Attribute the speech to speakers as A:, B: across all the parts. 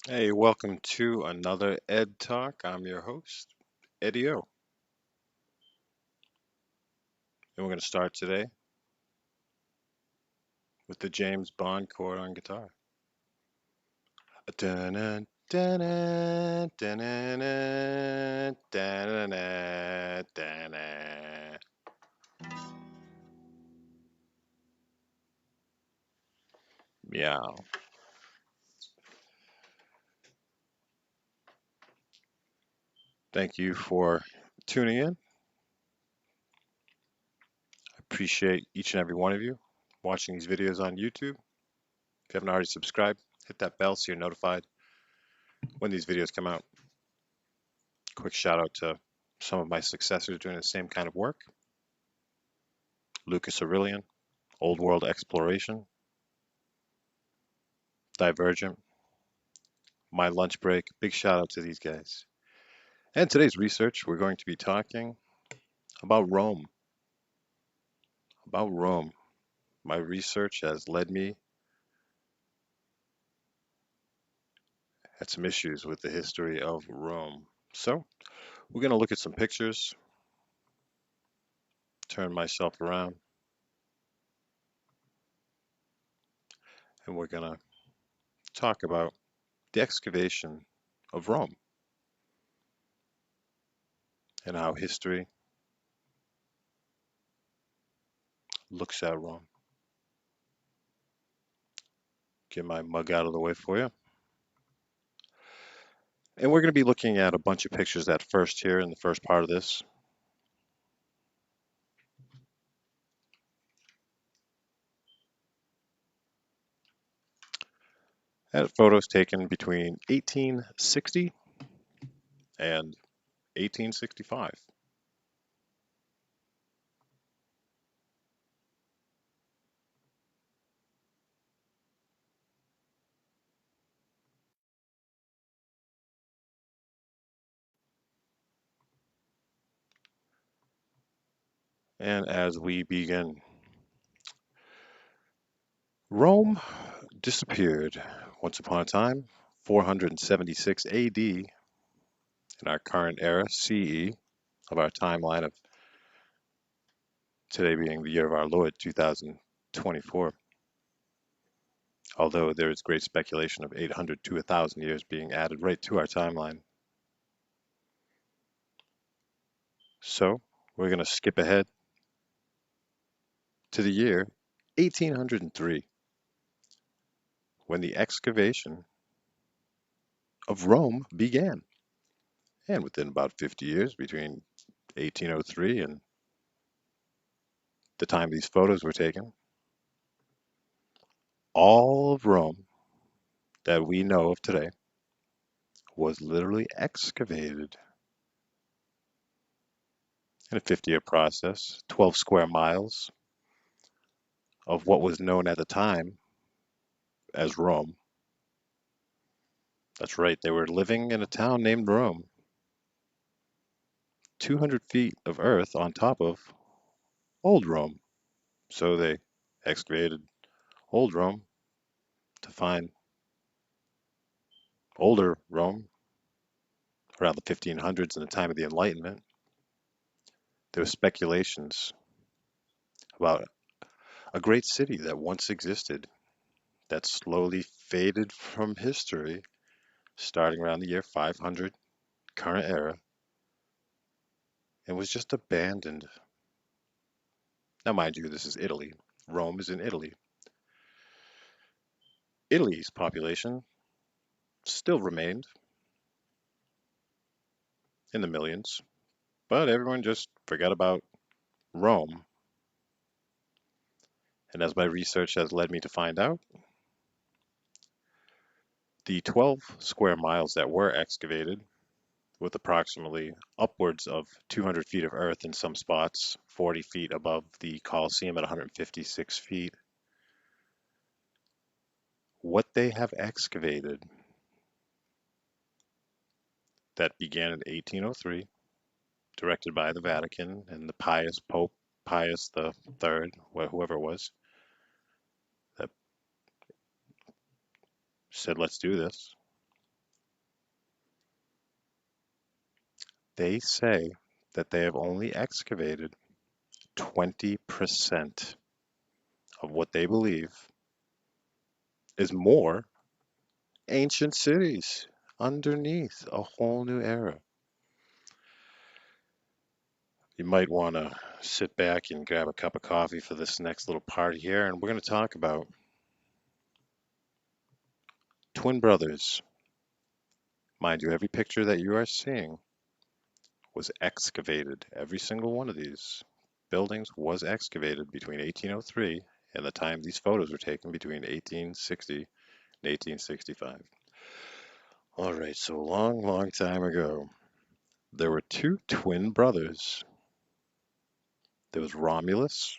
A: Hey, welcome to another Ed Talk. I'm your host, Eddie O. And we're going to start today with the James Bond chord on guitar. Dun-dun, dun-dun, dun-dun, dun-dun, dun-dun. Meow. Thank you for tuning in. I appreciate each and every one of you watching these videos on YouTube. If you haven't already subscribed, hit that bell so you're notified when these videos come out. Quick shout out to some of my successors doing the same kind of work. Lucas Aurelian, Old World Exploration, Divergent, My Lunch Break. Big shout out to these guys. And today's research, we're going to be talking about Rome. About Rome. My research has led me at some issues with the history of Rome. So we're going to look at some pictures, turn myself around, and we're going to talk about the excavation of Rome and how history looks at Rome. Get my mug out of the way for you. And we're going to be looking at a bunch of pictures at first here in the first part of this. At photos taken between 1860 and 1865. And as we begin, Rome disappeared once upon a time, 476 AD, in our current era, CE, of our timeline of today being the year of our Lord, 2024. Although there is great speculation of 800 to 1,000 years being added right to our timeline. So we're going to skip ahead to the year 1803, when the excavation of Rome began. And within about 50 years, between 1803 and the time these photos were taken, all of Rome that we know of today was literally excavated in a 50-year process, 12 square miles of what was known at the time as Rome. That's right, they were living in a town named Rome, 200 feet of earth on top of Old Rome. So they excavated Old Rome to find older Rome around the 1500s in the time of the Enlightenment. There were speculations about a great city that once existed that slowly faded from history starting around the year 500, current era, and was just abandoned. Now, mind you, this is Italy. Rome is in Italy. Italy's population still remained in the millions, but everyone just forgot about Rome. And as my research has led me to find out, the 12 square miles that were excavated, with approximately upwards of 200 feet of earth in some spots, 40 feet above the Colosseum at 156 feet, what they have excavated that began in 1803, directed by the Vatican and the pious Pope Pius the Third, whoever it was, that said, "Let's do this." They say that they have only excavated 20% of what they believe is more ancient cities underneath a whole new era. You might want to sit back and grab a cup of coffee for this next little part here, and we're going to talk about twin brothers. Mind you, every picture that you are seeing was excavated. Every single one of these buildings was excavated between 1803 and the time these photos were taken between 1860 and 1865. All right, so a long, long time ago, there were two twin brothers. There was Romulus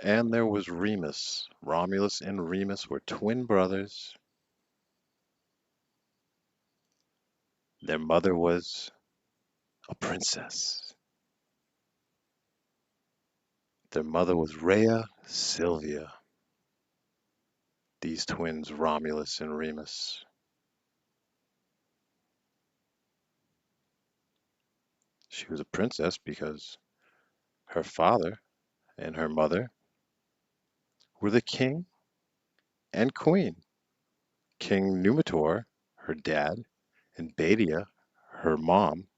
A: and there was Remus. Romulus and Remus were twin brothers. Their mother was a princess. Their mother was Rhea Silvia. These twins, Romulus and Remus. She was a princess because her father and her mother were the king and queen. King Numitor, her dad, and Badia, her mom,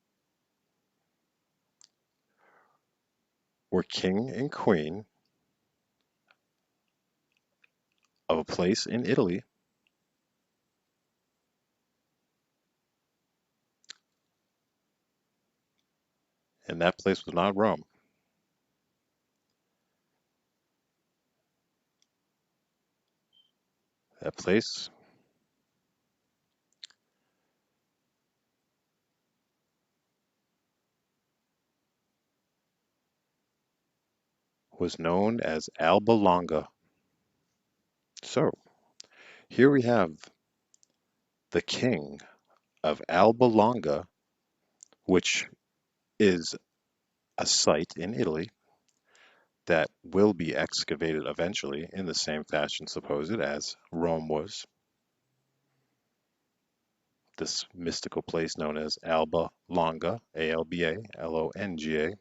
A: were king and queen of a place in Italy, and that place was not Rome. That place was known as Alba Longa. So, here we have the king of Alba Longa, which is a site in Italy that will be excavated eventually in the same fashion, supposed, as Rome was. This mystical place known as Alba Longa, Alba Longa,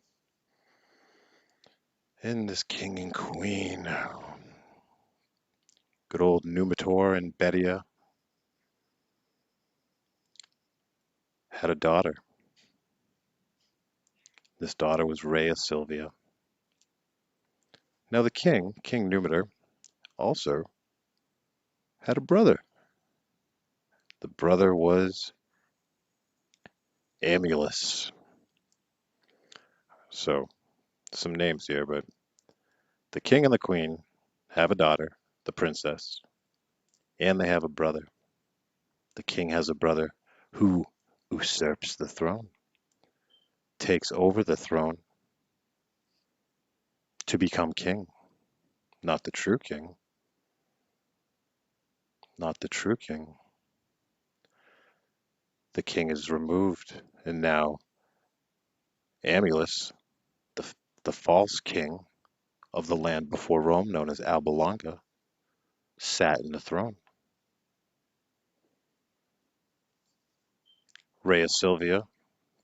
A: and this king and queen, good old Numitor and Betia, had a daughter. This daughter was Rhea Silvia. Now the king, King Numitor, also had a brother. The brother was Amulus. So, some names here, but the king and the queen have a daughter, the princess, and they have a brother. The king has a brother who usurps the throne, takes over the throne to become king. Not the true king, not the true king. The king is removed, and now Amulus, the, the false king of the land before Rome, known as Alba Longa, sat in the throne. Rhea Silvia,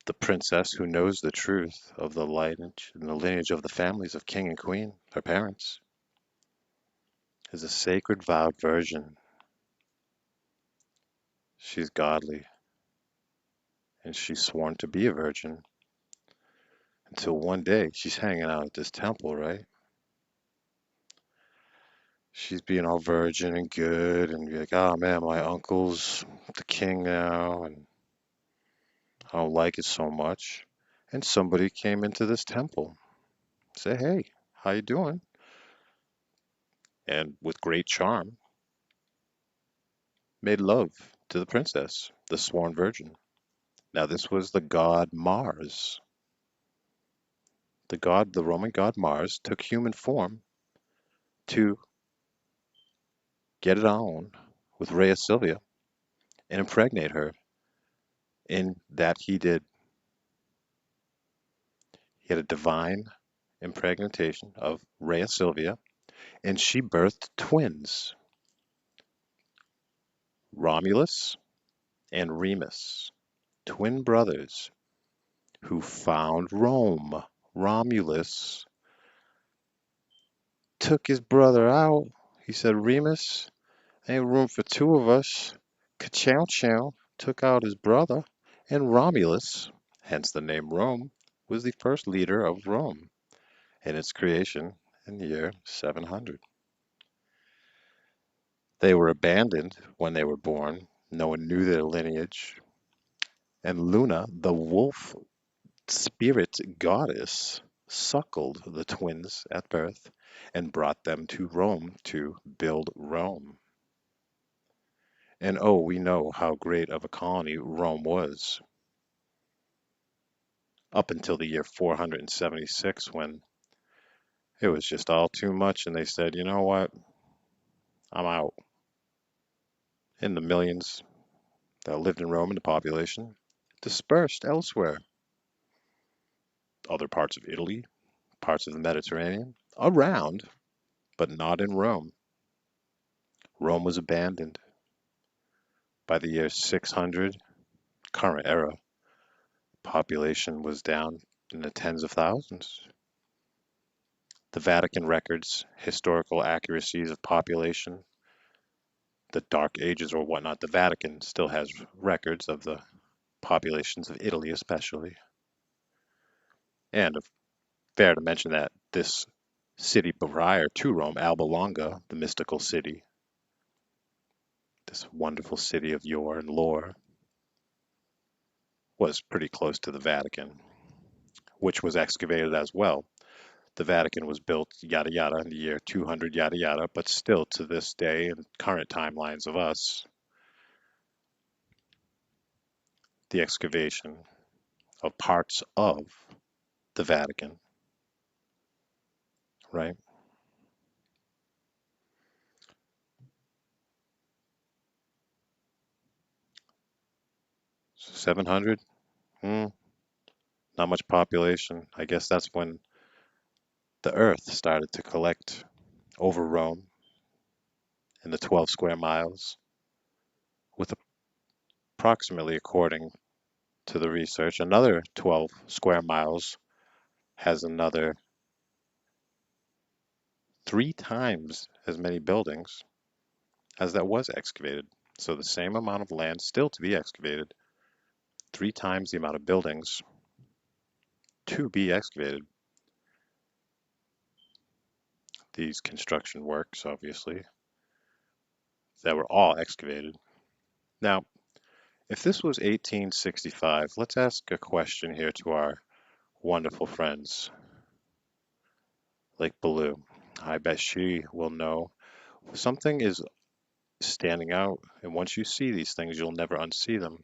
A: the princess who knows the truth of the lineage and the lineage of the families of king and queen, her parents, is a sacred vowed virgin. She's godly, and she's sworn to be a virgin until one day she's hanging out at this temple, right? She's being all virgin and good, and be like, oh man, my uncle's the king now, and I don't like it so much. And somebody came into this temple, say, hey, how you doing? And with great charm, made love to the princess, the sworn virgin. Now this was the god Mars. The Roman god Mars, took human form to get it on with Rhea Silvia and impregnate her. In that he did. He had a divine impregnation of Rhea Silvia, and she birthed twins, Romulus and Remus, twin brothers who found Rome. Romulus took his brother out. He said, Remus, ain't room for two of us. Ka-chow chow took out his brother, and Romulus, hence the name Rome, was the first leader of Rome in its creation in the year 700. They were abandoned when they were born. No one knew their lineage. And Luna, the wolf spirit goddess, suckled the twins at birth and brought them to Rome to build Rome. And oh, we know how great of a colony Rome was up until the year 476 when it was just all too much and they said, you know what, I'm out. And the millions that lived in Rome and the population dispersed elsewhere. Other parts of Italy, parts of the Mediterranean, around, but not in Rome. Rome was abandoned. By the year 600, current era, population was down in the tens of thousands. The Vatican records historical accuracies of population, the Dark Ages or whatnot. The Vatican still has records of the populations of Italy, especially. And fair to mention that this city prior to Rome, Alba Longa, the mystical city, this wonderful city of yore and lore, was pretty close to the Vatican, which was excavated as well. The Vatican was built yada yada in the year 200 yada yada, but still to this day in current timelines of us, the excavation of parts of the Vatican, right? So 700, hmm, not much population. I guess that's when the Earth started to collect over Rome in the 12 square miles, with approximately, according to the research, another 12 square miles has another 3 times as many buildings as that was excavated. So the same amount of land still to be excavated, 3 times the amount of buildings to be excavated. These construction works, obviously, that were all excavated. Now, if this was 1865, let's ask a question here to our wonderful friends like Baloo. I bet she will know something is standing out, and once you see these things, you'll never unsee them.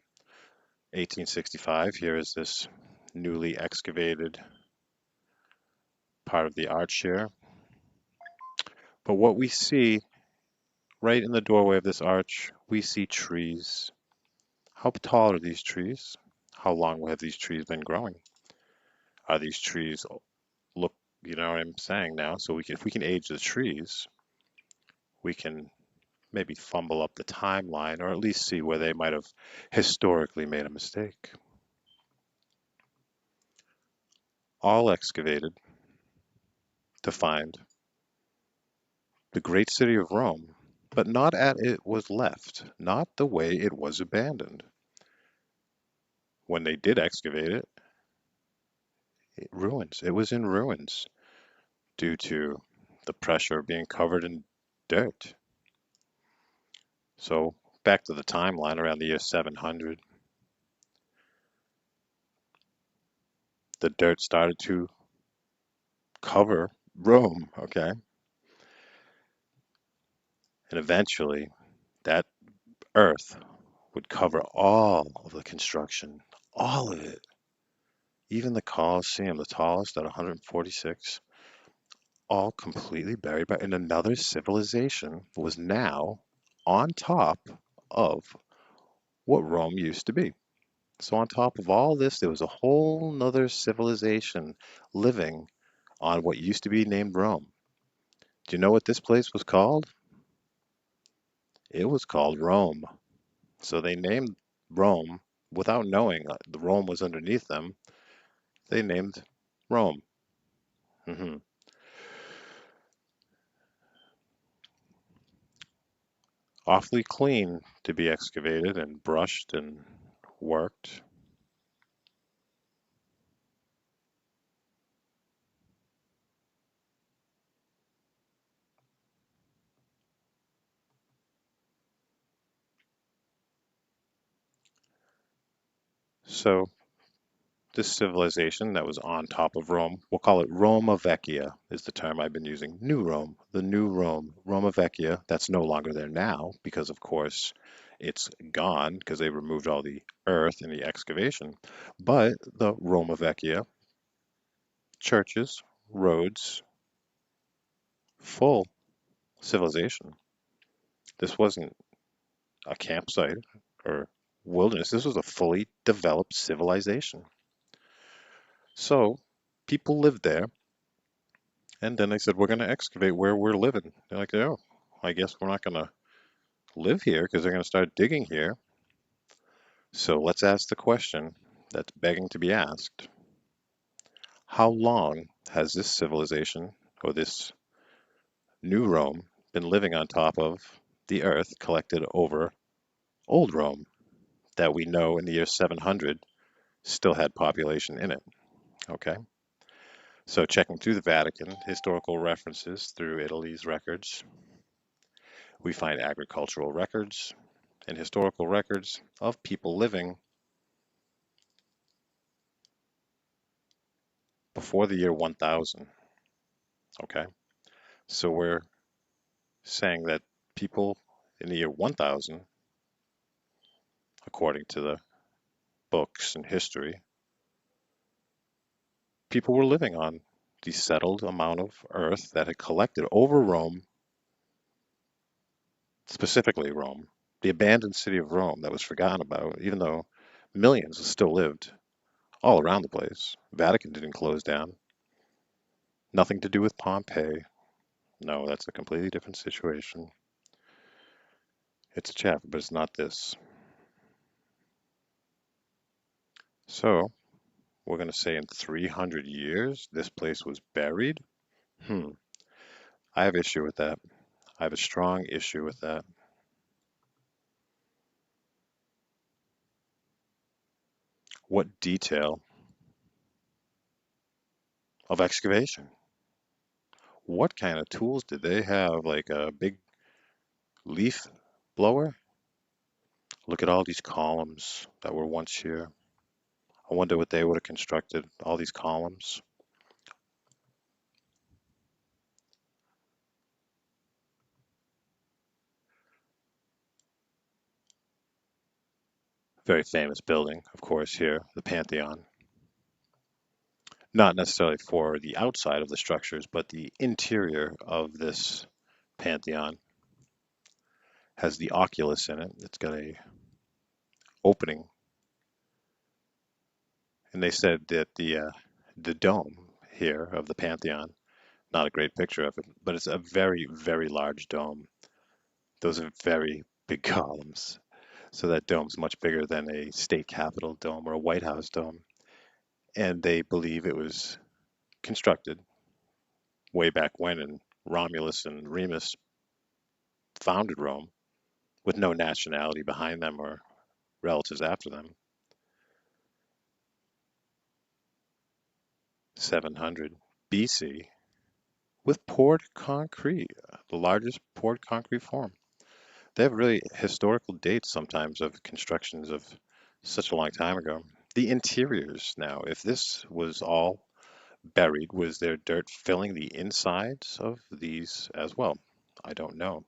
A: 1865, here is this newly excavated part of the arch here. But what we see right in the doorway of this arch, we see trees. How tall are these trees? How long have these trees been growing? Are these trees look, you know what I'm saying now? So if we can age the trees, we can maybe fumble up the timeline or at least see where they might have historically made a mistake. All excavated to find the great city of Rome, but not as it was left, not the way it was abandoned. When they did excavate it, ruins. It was in ruins due to the pressure of being covered in dirt. So back to the timeline around the year 700, the dirt started to cover Rome, okay? And eventually that earth would cover all of the construction, all of it. Even the Colosseum, the tallest at 146, all completely buried by, and another civilization was now on top of what Rome used to be. So on top of all this, there was a whole nother civilization living on what used to be named Rome. Do you know what this place was called? It was called Rome. So they named Rome without knowing the Rome was underneath them. They named Rome. hmm Awfully clean to be excavated and brushed and worked. So this civilization that was on top of Rome, we'll call it Roma Vecchia is the term I've been using. New Rome, the new Rome, Roma Vecchia, that's no longer there now because, of course, it's gone because they removed all the earth in the excavation. But the Roma Vecchia, churches, roads, full civilization. This wasn't a campsite or wilderness. This was a fully developed civilization. So people lived there. And then they said, we're going to excavate where we're living. They're like, oh, I guess we're not going to live here because they're going to start digging here. So let's ask the question that's begging to be asked. How long has this civilization or this new Rome been living on top of the earth collected over old Rome that we know in the year 700 still had population in it? Okay. So checking through the Vatican, historical references through Italy's records, we find agricultural records, and historical records of people living before the year 1000. Okay, so we're saying that people in the year 1000, according to the books and history, people were living on the settled amount of earth that had collected over Rome, specifically Rome, the abandoned city of Rome that was forgotten about, even though millions still lived all around the place. Vatican didn't close down. Nothing to do with Pompeii. No, that's a completely different situation. It's a chapter, but it's not this. So we're going to say in 300 years, this place was buried? Hmm. I have issue with that. I have a strong issue with that. What detail of excavation? What kind of tools did they have? Like a big leaf blower? Look at all these columns that were once here. I wonder what they would have constructed, all these columns. Very famous building, of course, here, the Pantheon. Not necessarily for the outside of the structures, but the interior of this Pantheon has the oculus in it. It's got a opening, and they said that the dome here of the Pantheon, not a great picture of it, but it's a very, very large dome. Those are very big columns. So that dome's much bigger than a state capitol dome or a White House dome. And they believe it was constructed way back when, and Romulus and Remus founded Rome with no nationality behind them or relatives after them. 700 BC with poured concrete, the largest poured concrete form. They have really historical dates sometimes of constructions of such a long time ago. The interiors now, if this was all buried, was there dirt filling the insides of these as well? I don't know.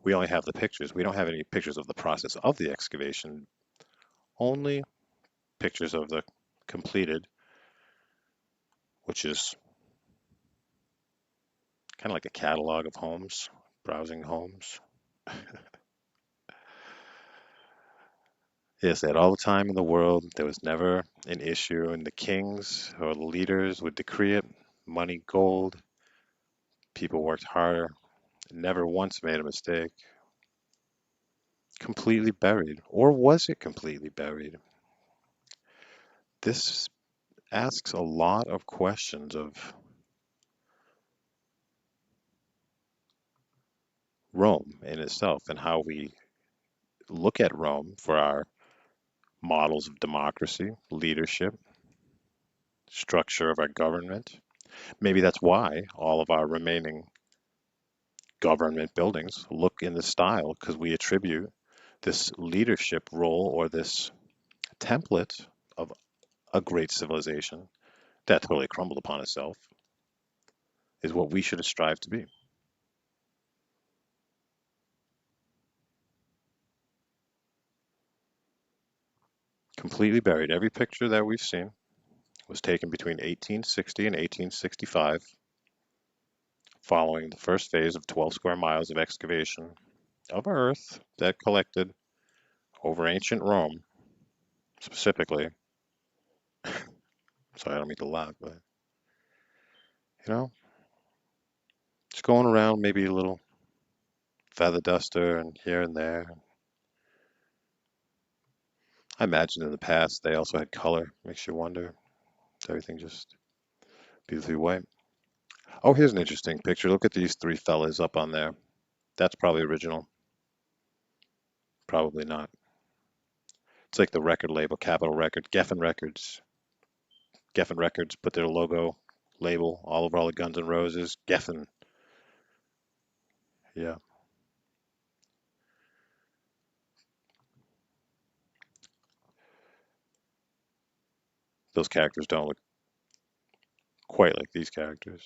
A: We only have the pictures. We don't have any pictures of the process of the excavation, only pictures of the completed, which is kind of like a catalog of homes, browsing homes. Yes, they had all the time in the world. There was never an issue, and the kings or the leaders would decree it. Money, gold. People worked harder. Never once made a mistake. Completely buried. Or was it completely buried? This asks a lot of questions of Rome in itself and how we look at Rome for our models of democracy, leadership, structure of our government. Maybe that's why all of our remaining government buildings look in this style, because we attribute this leadership role or this template of a great civilization that totally crumbled upon itself is what we should strive to be. Completely buried. Every picture that we've seen was taken between 1860 and 1865, following the first phase of 12 square miles of excavation of earth that collected over ancient Rome, specifically. Sorry, I don't mean to laugh, but you know, just going around maybe a little feather duster and here and there. I imagine in the past they also had color. Makes you wonder. Everything just beautifully white. Oh, here's an interesting picture. Look at these three fellas up on there. That's probably original. Probably not. It's like the record label, Capitol Records, Geffen Records. Geffen Records put their logo, label all over all the Guns N' Roses. Geffen. Yeah. Those characters don't look quite like these characters.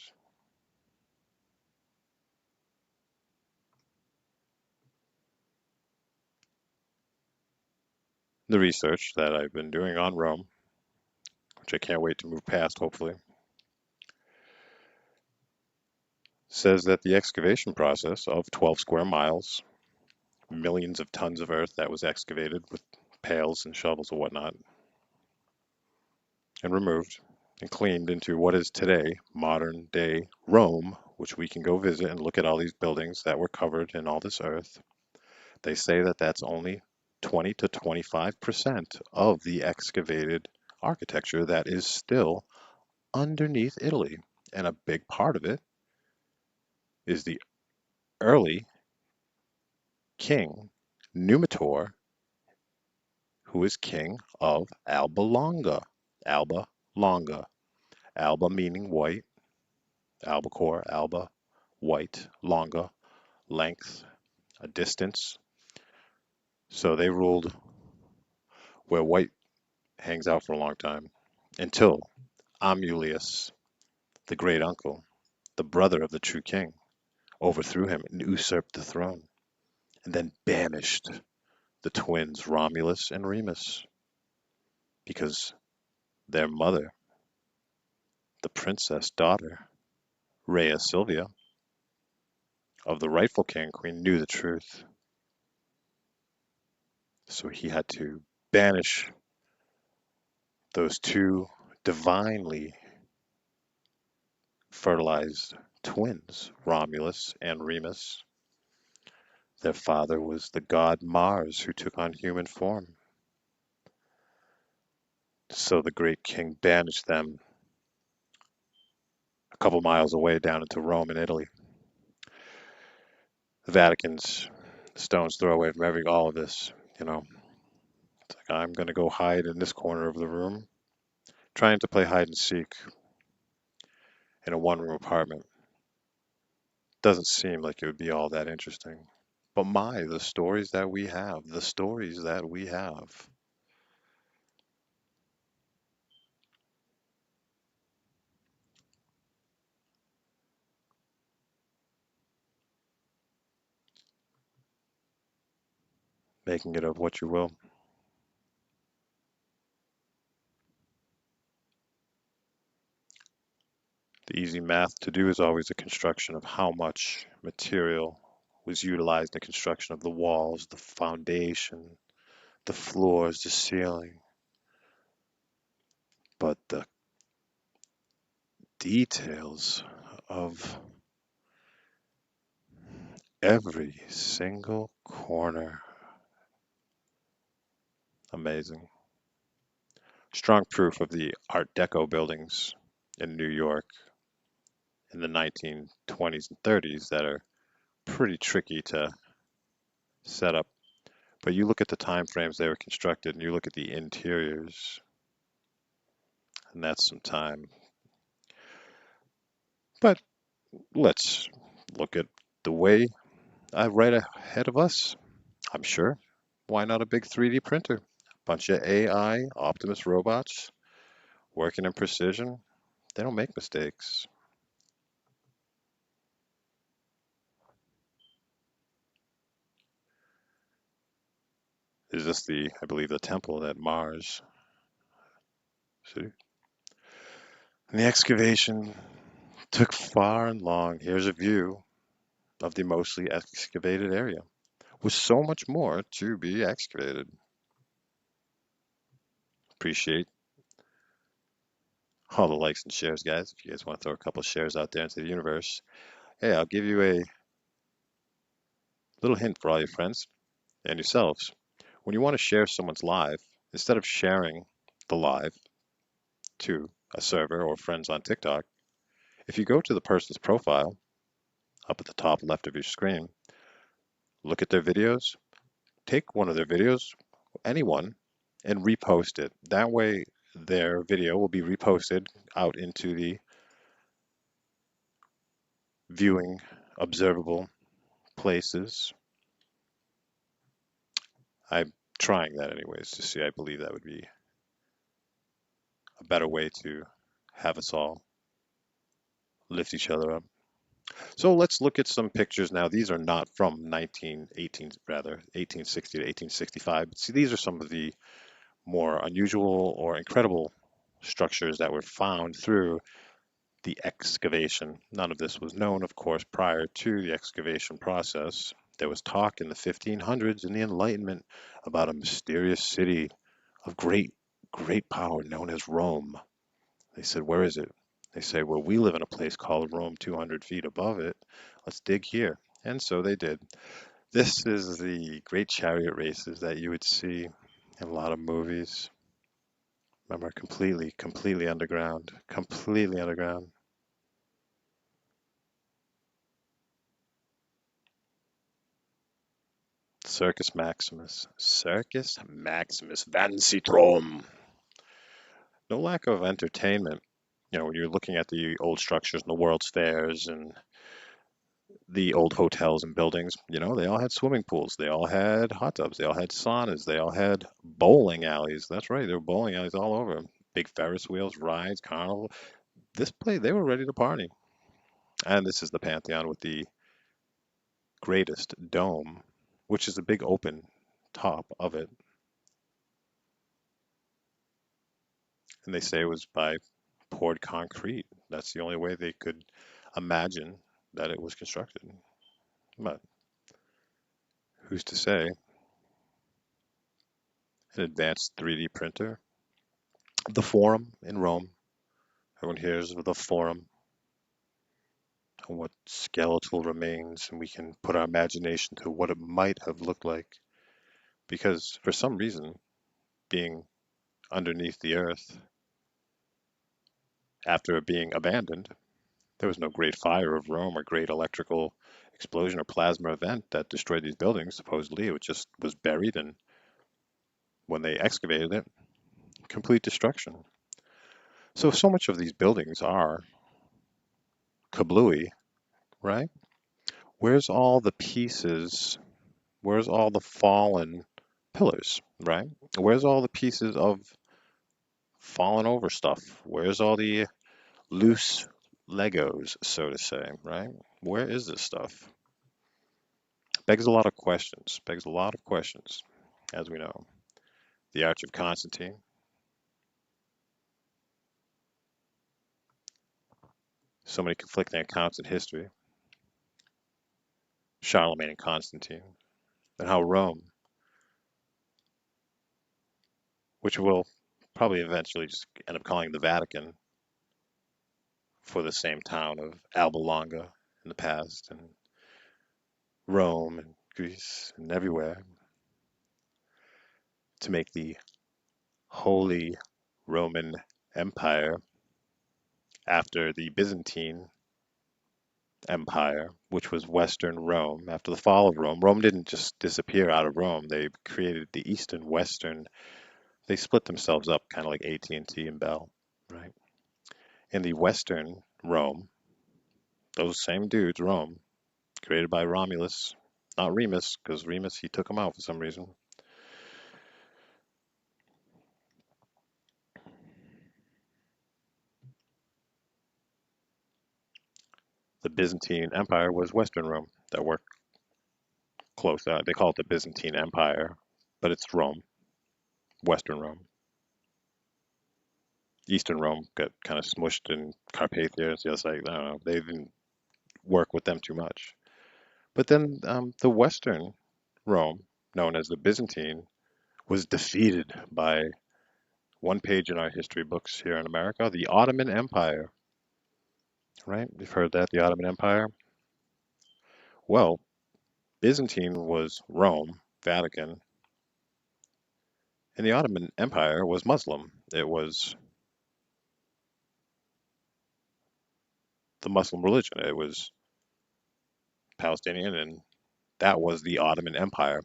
A: The research that I've been doing on Rome, which I can't wait to move past, hopefully, says that the excavation process of 12 square miles, millions of tons of earth that was excavated with pails and shovels and whatnot, and removed and cleaned into what is today modern day Rome, which we can go visit and look at all these buildings that were covered in all this earth. They say that that's only 20 to 25% of the excavated architecture that is still underneath Italy. And a big part of it is the early king, Numitor, who is king of Alba Longa. Alba Longa. Alba meaning white, albacore, alba, white, longa, length, a distance. So they ruled where white hangs out for a long time until Amulius, the great uncle, the brother of the true king, overthrew him and usurped the throne, and then banished the twins Romulus and Remus because their mother, the princess daughter, Rhea Silvia, of the rightful king queen, knew the truth. So he had to banish those two divinely fertilized twins, Romulus and Remus. Their father was the god Mars who took on human form. So the great king banished them a couple miles away down into Rome and Italy. The Vatican's stone's throw away from all of this, you know. It's like I'm gonna go hide in this corner of the room, trying to play hide and seek in a one-room apartment. Doesn't seem like it would be all that interesting. But my, the stories that we have, the stories that we have. Making it of what you will. The easy math to do is always a construction of how much material was utilized in the construction of the walls, the foundation, the floors, the ceiling. But the details of every single corner, amazing. Strong proof of the Art Deco buildings in New York in the 1920s and 30s that are pretty tricky to set up. But you look at the time frames they were constructed and you look at the interiors, and that's some time. But let's look at the way right ahead of us. I'm sure. Why not a big 3D printer? Bunch of AI, Optimus robots working in precision. They don't make mistakes. Is this I believe, the temple at Mars? See? And the excavation took far and long. Here's a view of the mostly excavated area, with so much more to be excavated. Appreciate all the likes and shares, guys. If you guys want to throw a couple shares out there into the universe, hey, I'll give you a little hint for all your friends and yourselves. When you want to share someone's live, instead of sharing the live to a server or friends on TikTok, if you go to the person's profile up at the top left of your screen, look at their videos, take one of their videos, anyone, and repost it. That way, their video will be reposted out into the viewing, observable places. I'm trying that anyways to see. I believe that would be a better way to have us all lift each other up. So let's look at some pictures now. These are not from 1918, rather 1860 to 1865. But see, these are some of the more unusual or incredible structures that were found through the excavation. None of this was known, of course, prior to the excavation process. There was talk in the 1500s in the Enlightenment about a mysterious city of great power known as Rome. They said, where is it? They say, well, we live in a place called Rome 200 feet above it. Let's dig here. And so they did. This is the great chariot races that you would see in a lot of movies. Remember, completely underground, completely underground. Circus Maximus Van Citrom. No lack of entertainment. When you're looking at the old structures and the World's Fairs and the old hotels and buildings, they all had swimming pools. They all had hot tubs. They all had saunas. They all had bowling alleys. That's right. There were bowling alleys all over. Big Ferris wheels, rides, carnival. This place, they were ready to party. And this is the Pantheon with the greatest dome, which is a big open top of it. And they say it was by poured concrete. That's the only way they could imagine that it was constructed. But who's to say? An advanced 3D printer. The Forum in Rome. Everyone hears of the Forum and what skeletal remains, and we can put our imagination to what it might have looked like. Because for some reason, being underneath the earth, after it being abandoned, there was no great fire of Rome or great electrical explosion or plasma event that destroyed these buildings. Supposedly, it just was buried, and when they excavated it, complete destruction. So much of these buildings are kablooey, right? Where's all the pieces? Where's all the fallen pillars, right? Where's all the pieces of fallen over stuff? Where's all the loose Legos, so to say, right? Where is this stuff? Begs a lot of questions. Begs a lot of questions, as we know. The Arch of Constantine. So many conflicting accounts in history. Charlemagne and Constantine. And how Rome, which we'll probably eventually just end up calling the Vatican for the same town of Alba Longa in the past, and Rome and Greece and everywhere, to make the Holy Roman Empire after the Byzantine Empire, which was Western Rome. After the fall of Rome, Rome didn't just disappear out of Rome. They created the East and Western. They split themselves up, kind of like AT&T and T and Bell, right? In the Western Rome, those same dudes, Rome, created by Romulus, not Remus, because Remus, he took him out for some reason. The Byzantine Empire was Western Rome that worked close. They call it the Byzantine Empire, but it's Rome, Western Rome. Eastern Rome got kind of smushed in Carpathia. It's just like, I don't know, they didn't work with them too much. But then the Western Rome, known as the Byzantine, was defeated by one page in our history books here in America, the Ottoman Empire. Right? You've heard that, the Ottoman Empire? Well, Byzantine was Rome, Vatican, and the Ottoman Empire was Muslim. It was the Muslim religion. It was Palestinian, and that was the Ottoman Empire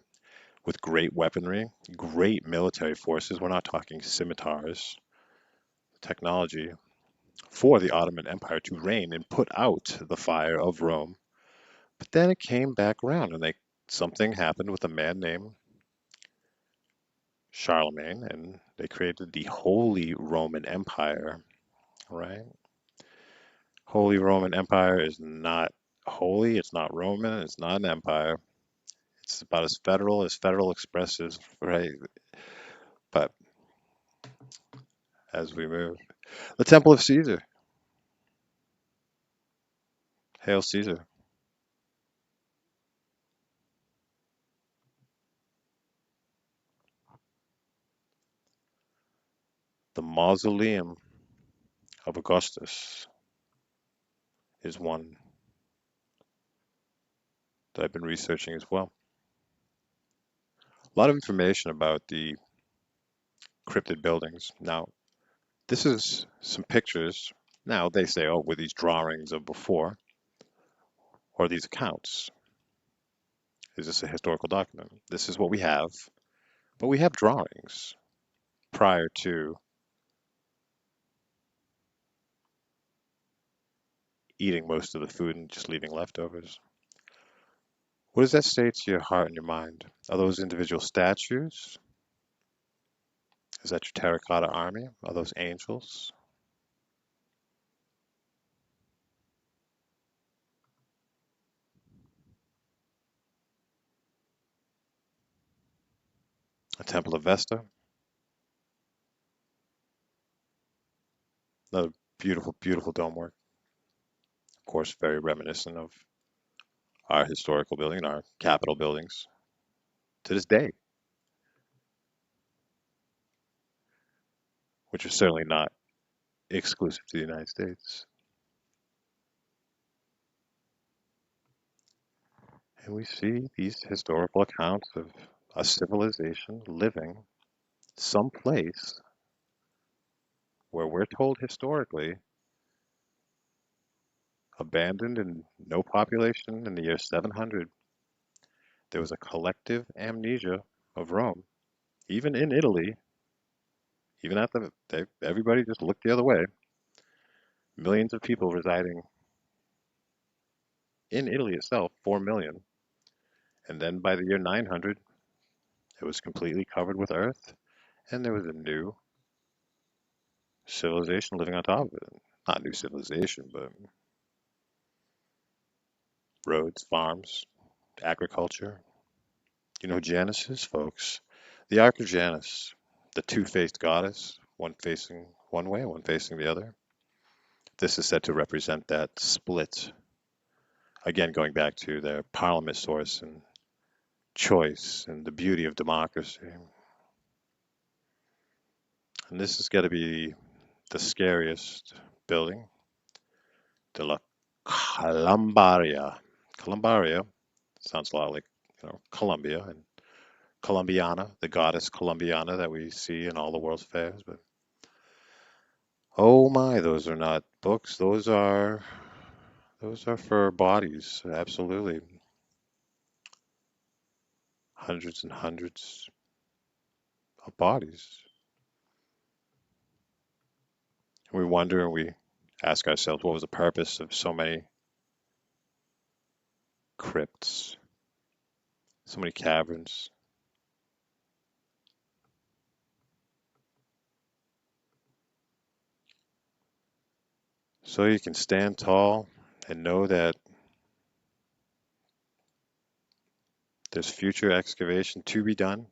A: with great weaponry, great military forces. We're not talking scimitars, technology for the Ottoman Empire to reign and put out the fire of Rome. But then it came back around, and something happened with a man named Charlemagne, and they created the Holy Roman Empire, right? Holy Roman Empire is not holy, it's not Roman, it's not an empire. It's about as Federal Express is, right? But as we move, the Temple of Caesar, Hail Caesar, the Mausoleum of Augustus is one that I've been researching as well. A lot of information about the cryptid buildings. Now, this is some pictures. Now, they say, oh, with these drawings of before, or these accounts. Is this a historical document? This is what we have, but we have drawings prior to eating most of the food and just leaving leftovers. What does that say to your heart and your mind? Are those individual statues? Is that your terracotta army? Are those angels? A temple of Vesta? Another beautiful, beautiful dome work. Of course, very reminiscent of our historical building, our Capitol buildings to this day, which is certainly not exclusive to the United States. And we see these historical accounts of a civilization living someplace where we're told historically abandoned and no population in the year 700. There was a collective amnesia of Rome. Even in Italy, even at everybody just looked the other way. Millions of people residing in Italy itself, 4 million. And then by the year 900, it was completely covered with earth, and there was a new civilization living on top of it. Not new civilization, but roads, farms, agriculture. You know who Janus is, folks? The Ark of Janus, the two-faced goddess, one facing one way, one facing the other. This is said to represent that split. Again, going back to their parliament source and choice and the beauty of democracy. And this has got to be the scariest building, de la Columbaria. Columbaria sounds a lot like, Columbia and Columbiana, the goddess Columbiana that we see in all the world's fairs. But Oh my, those are not books. Those are for bodies. Absolutely. Hundreds and hundreds of bodies. We wonder and we ask ourselves what was the purpose of so many crypts, so many caverns. So you can stand tall and know that there's future excavation to be done.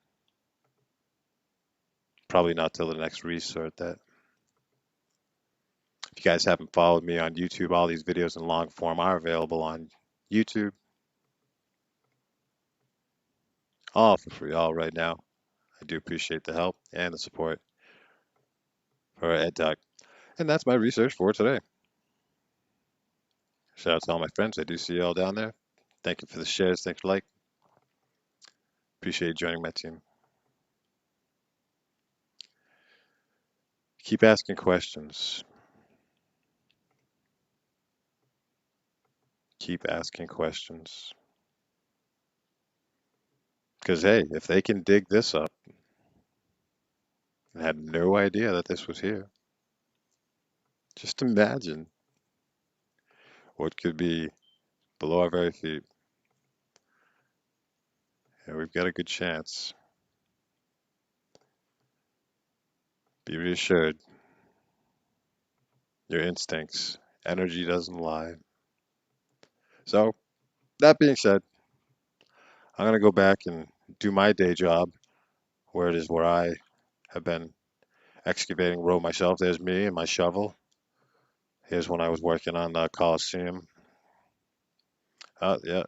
A: Probably not till the next resort that. If you guys haven't followed me on YouTube, all these videos in long form are available on YouTube, all for free, all right now. I do appreciate the help and the support for EdTalk. And that's my research for today. Shout out to all my friends. I do see you all down there. Thank you for the shares. Thanks for like. Appreciate you joining my team. Keep asking questions. Keep asking questions. Because, hey, if they can dig this up and had no idea that this was here, just imagine what could be below our very feet. And we've got a good chance. Be reassured. Your instincts. Energy doesn't lie. So, that being said, I'm going to go back and do my day job where it is where I have been excavating row myself. There's me and my shovel. Here's when I was working on the Coliseum. Yeah, yeah,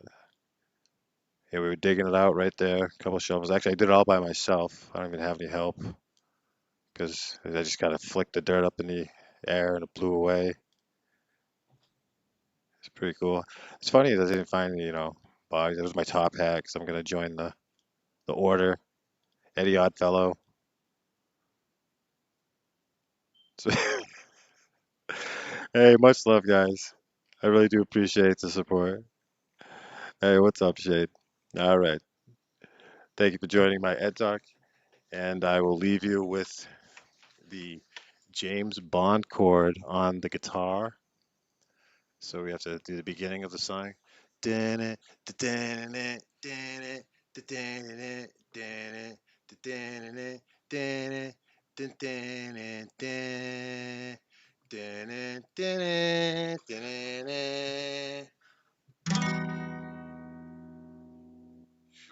A: we were digging it out right there. A couple shovels. Actually, I did it all by myself. I don't even have any help because I just kind of flicked the dirt up in the air and it blew away. It's pretty cool. It's funny that I didn't find any, bodies. It was my top hat because I'm gonna join the order. Eddie Oddfellow. So, hey, much love, guys. I really do appreciate the support. Hey, what's up, Shade? All right. Thank you for joining my Ed Talk, and I will leave you with the James Bond chord on the guitar. So we have to do the beginning of the song. If you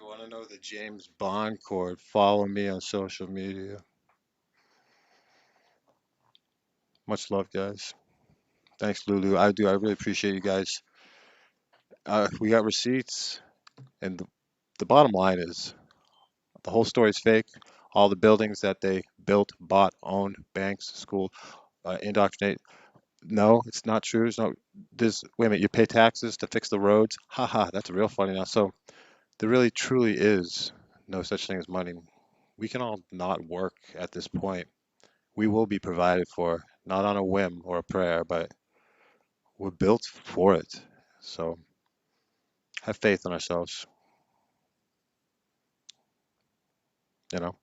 A: want to know the James Bond chord, follow me on social media. Much love, guys. Thanks, Lulu. I really appreciate you guys. We got receipts, and the bottom line is the whole story is fake. All the buildings that they built, bought, owned, banks, school, indoctrinate. No, it's not true. There's no. This. Wait a minute. You pay taxes to fix the roads. Haha, that's real funny now. So there really, truly is no such thing as money. We can all not work at this point. We will be provided for, not on a whim or a prayer, but we're built for it. So have faith in ourselves. You know,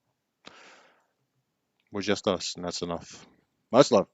A: we're just us, and that's enough. Much love.